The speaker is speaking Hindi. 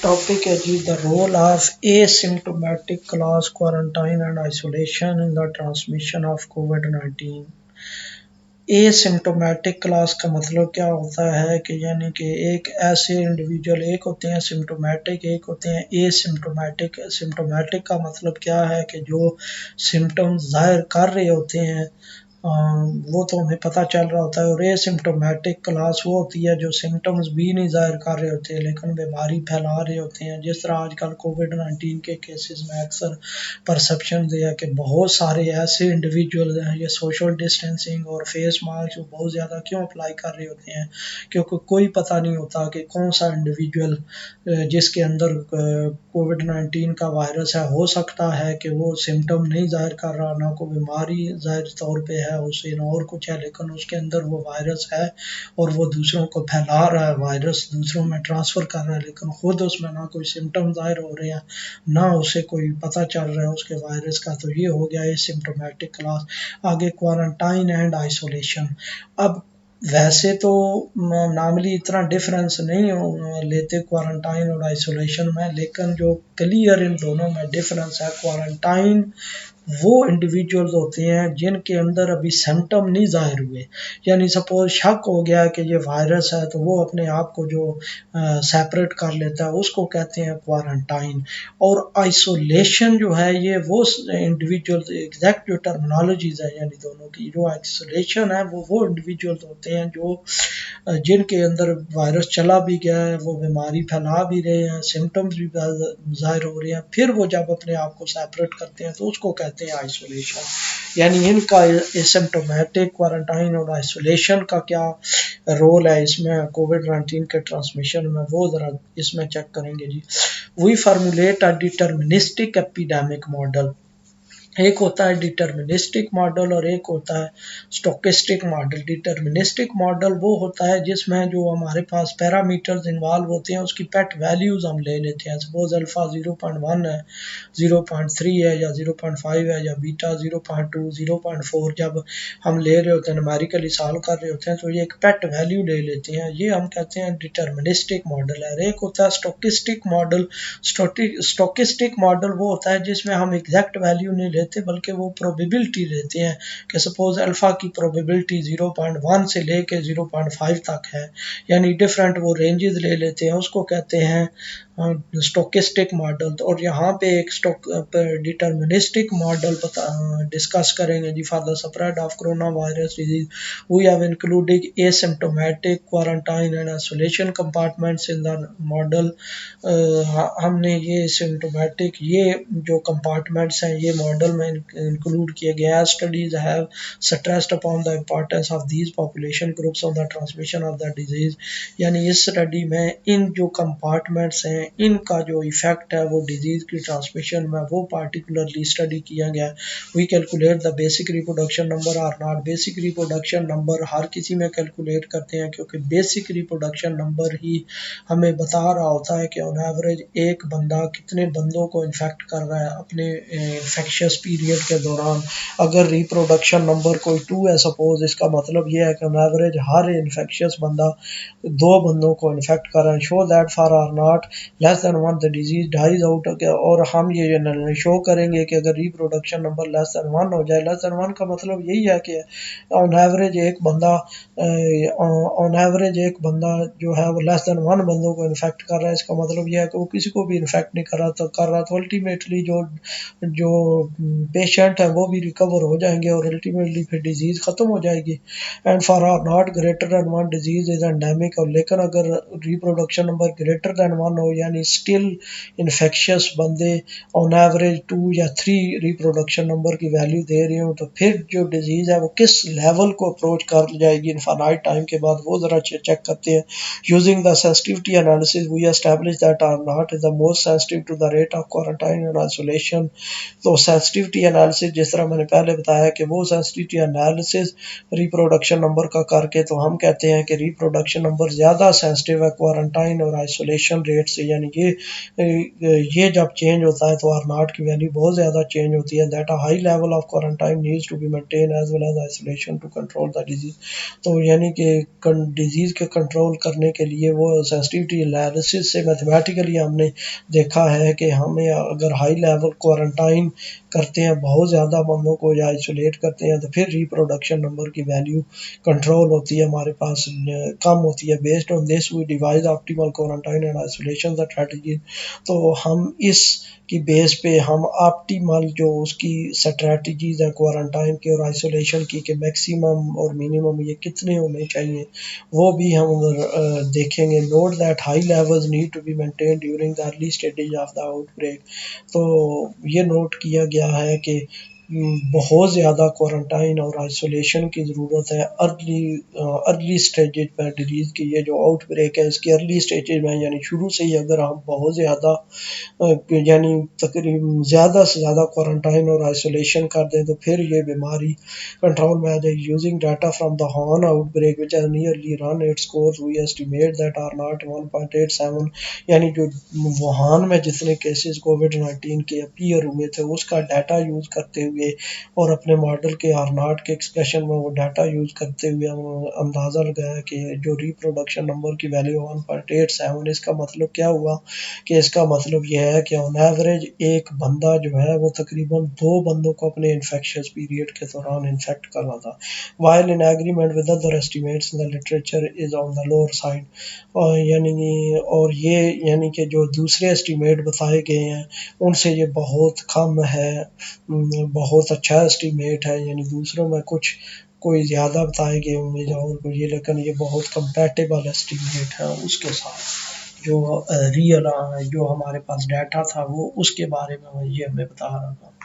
टॉपिक है जी the role of asymptomatic class quarantine and isolation in the transmission of कोविड-19। एसिम्टोमेटिक क्लास का मतलब क्या होता है कि यानी कि एक ऐसे इंडिविजुअल, एक होते हैं सिम्टोमेटिक, एक होते हैं एसिम्टोमेटिक। सिम्टोमेटिक का मतलब क्या है कि जो सिम्टम्स जाहिर कर रहे होते हैं वो तो हमें पता चल रहा होता है, और एसिम्टोमेटिक क्लास वो होती है जो सिम्टम्स भी नहीं ज़ाहिर कर रहे होते लेकिन बीमारी फैला रहे होते हैं। जिस तरह आजकल कोविड-19 के केसेस में अक्सर परसेप्शन है कि बहुत सारे ऐसे इंडिविजुअल हैं, ये सोशल डिस्टेंसिंग और फेस मास्क बहुत ज़्यादा क्यों अप्लाई कर रहे होते हैं, क्योंकि कोई पता नहीं होता कि कौन सा इंडिविजुअल जिसके अंदर कोविड-19 का वायरस है, हो सकता है कि वो सिम्टम नहीं ज़ाहिर कर रहा, ना कोई बीमारी ज़ाहिर तौर पे है उसे, ना और कुछ है, लेकिन उसके अंदर वो वायरस है और वो दूसरों को फैला रहा है, वायरस दूसरों में ट्रांसफ़र कर रहा है, लेकिन खुद उसमें ना कोई सिम्टम ज़ाहिर हो रहे हैं, ना उसे कोई पता चल रहा है उसके वायरस का। तो ये हो गया एसिम्प्टोमेटिक क्लास। आगे क्वारंटाइन एंड आइसोलेशन। अब वैसे तो नॉर्मली इतना डिफरेंस नहीं लेते क्वारंटाइन और आइसोलेशन में, लेकिन जो क्लियर इन दोनों में डिफरेंस है, क्वारंटाइन वो इंडिविजुअल्स होते हैं जिनके अंदर अभी सिम्टम नहीं ज़ाहिर हुए, यानी सपोज़ शक हो गया कि ये वायरस है तो वो अपने आप को जो सेपरेट कर लेता है उसको कहते हैं क्वारंटाइन। और आइसोलेशन जो है ये वो इंडिविजुअल्स, एग्जैक्ट जो टर्मिनोलॉजीज़ है यानी दोनों की, जो आइसोलेशन है वो इंडिविजुअल्स होते हैं जो जिनके अंदर वायरस चला भी गया है, वो बीमारी फैला भी रहे हैं, सिम्टम्स भी ज़ाहिर हो रहे हैं, फिर वो जब अपने आप को सेपरेट करते हैं तो उसको कहते हैं आइसोलेशन। यानी इनका एसिम्प्टोमेटिक, क्वारंटाइन और आइसोलेशन का क्या रोल है इसमें कोविड-19 के ट्रांसमिशन में, वो ज़रा इसमें चेक करेंगे जी। We formulate a deterministic epidemic model. एक होता है डिटर्मिनिस्टिक मॉडल और एक होता है स्टोकेस्टिक मॉडल। डिटर्मिनिस्टिक मॉडल वो होता है जिसमें जो हमारे पास पैरामीटर्स इन्वॉल्व होते हैं उसकी पेट वैल्यूज़ हम ले लेते हैं। सपोज अल्फ़ा 0.1 है, 0.3 है या 0.5 है, या बीटा 0.2, 0.4 जब हम ले रहे होते हैं, न्यूमेरिकली सॉल्व कर रहे होते हैं, तो ये एक पेट वैल्यू ले लेते हैं, ये हम कहते हैं डिटर्मिनिस्टिक मॉडल है। एक होता है स्टोकेस्टिक मॉडल। स्टोकेस्टिक मॉडल वो होता है जिसमें हम एग्जैक्ट वैल्यू नहीं लेते बल्कि वो प्रोबेबिलिटी लेते हैं कि सपोज अल्फ़ा की प्रोबेबिलिटी 0.1 से लेके 0.5 तक है, यानी डिफरेंट वो रेंजेस ले लेते हैं, उसको कहते हैं स्टोकेस्टिक मॉडल। और यहाँ पे एक डिटर्मिनिस्टिक मॉडल डिस्कस करेंगे जी। For the spread of corona virus disease we have included asymptomatic, quarantine and isolation compartments in the model. हमने ये सिम्टोमेटिक, ये जो कंपार्टमेंट्स हैं ये मॉडल में इंक्लूड किए गए हैं। Studies have stressed upon the importance of these population groups on the transmission of the disease. यानी इस स्टडी में इन जो कंपार्टमेंट्स हैं इनका जो इफेक्ट है वो डिजीज की ट्रांसमिशन में वो पार्टिकुलरली स्टडी किया गया। We calculate the basic reproduction number R naught. Basic reproduction number हर किसी में कैलकुलेट करते हैं क्योंकि बेसिक रिप्रोडक्शन नंबर ही हमें बता रहा होता है कि ऑन एवरेज एक बंदा कितने बंदों को इन्फेक्ट कर रहा है अपने इन्फेक्शियस पीरियड के दौरान। अगर रिप्रोडक्शन नंबर कोई 2 है सपोज, इसका मतलब ये है कि ऑन एवरेज हर इन्फेक्शियस बंदा 2 बंदों को इन्फेक्ट कर रहा है। Show that for R naught less than 1 the disease dies out. और हम ये शो करेंगे कि अगर रिप्रोडक्शन नंबर लेस देन 1 हो जाए, लेस देन 1 का मतलब यही है कि ऑन एवरेज एक बंदा जो है वो लेस देन 1 बंदों को इन्फेक्ट कर रहा है, इसका मतलब यह है कि वो किसी को भी इन्फेक्ट नहीं कर रहा, तो अल्टीमेटली जो जो पेशेंट है वो भी रिकवर हो जाएंगे और अल्टीमेटली फिर डिजीज़ ख़त्म हो जाएगी। And for R naught greater than 1 disease is endemic. और लेकिन अगर रिप्रोडक्शन नंबर ग्रेटर दैन 1 हो यानी स्टिल इन्फेक्शियस बंदे ऑन एवरेज 2 या 3 रिप्रोडक्शन नंबर की वैल्यू दे रहे हो, तो फिर जो डिजीज़ है वो किस लेवल को अप्रोच कर जाएगी इनफाइनाइट टाइम के बाद, वो ज़रा चेक करते हैं। Using the sensitivity analysis we establish that R naught is the most sensitive to the rate of quarantine and isolation. तो सेंसिटिविटी एनालिसिस जिस तरह मैंने पहले बताया कि वो सेंसिटिविटी एनालिसिस रिप्रोडक्शन नंबर का करके, तो हम कहते हैं कि रिप्रोडक्शन नंबर ज़्यादा सेंसिटिव है क्वारंटाइन और आइसोलेशन रेट से, यानी ये जब चेंज होता है तो आर नॉट की वैल्यू बहुत ज़्यादा चेंज होती है। That a high level of quarantine needs to be maintain as well as isolation to control the disease. तो यानी कि डिजीज़ के कंट्रोल करने के लिए वो सेंसिटिविटी एनालिसिस से मैथमेटिकली हमने देखा है कि हमें अगर हाई लेवल क्वारंटाइन करते हैं, बहुत ज़्यादा बंदों को या आइसोलेट करते हैं, तो फिर रिप्रोडक्शन नंबर की वैल्यू कंट्रोल होती है, हमारे पास कम होती है। Based on this we devise optimal quarantine and isolation strategy. तो हम इस की बेस पे हम ऑप्टिमल जो उसकी स्ट्रेटजीज हैं क्वारंटाइन की और आइसोलेशन की, कि मैक्सिमम और मिनिमम ये कितने होने चाहिए, वो भी हम देखेंगे। Note that high levels need to be maintain during the early stages of the outbreak. तो ये नोट किया गया है कि बहुत ज़्यादा क्वारंटाइन और आइसोलेशन की ज़रूरत है अर्ली स्टेजेज पर डिजीज़ की। ये जो आउटब्रेक है इसके अर्ली स्टेजेज में, यानी शुरू से ही अगर हम बहुत ज़्यादा यानी तकरीबन ज़्यादा से ज़्यादा क्वारंटाइन और आइसोलेशन कर दें तो फिर ये बीमारी कंट्रोल में आ जाएगी। Using data from the horn outbreak which has nearly run its course we estimate that R naught 1.87, यानी जो वुहान में जितने केसेस कोविड-19 के अपीयर हुए थे उसका डाटा यूज़ करते हुए और अपने मॉडल के आर नॉट के एक्सप्रेशन में वो डाटा यूज़ करते हुए हम अंदाज़ा लगाया कि जो रिप्रोडक्शन नंबर की वैल्यू 1.87, इसका मतलब क्या हुआ कि इसका मतलब यह है कि ऑन एवरेज एक बंदा जो है वो तकरीबन 2 बंदों को अपने इन्फेक्शियस पीरियड के दौरान इन्फेक्ट कर रहा था। While in agreement with other estimates in the literature is on the lower side. और ये यानी कि जो दूसरे एस्टिमेट बताए गए हैं उनसे ये बहुत कम है, बहुत अच्छा एस्टिमेट है, यानी दूसरों में कुछ कोई ज़्यादा बताए गए होंगे और कोई ये, लेकिन ये बहुत कंपैटिबल एस्टिमेट है उसके साथ जो रियल जो हमारे पास डाटा था वो उसके बारे में ये हमें बता रहा था।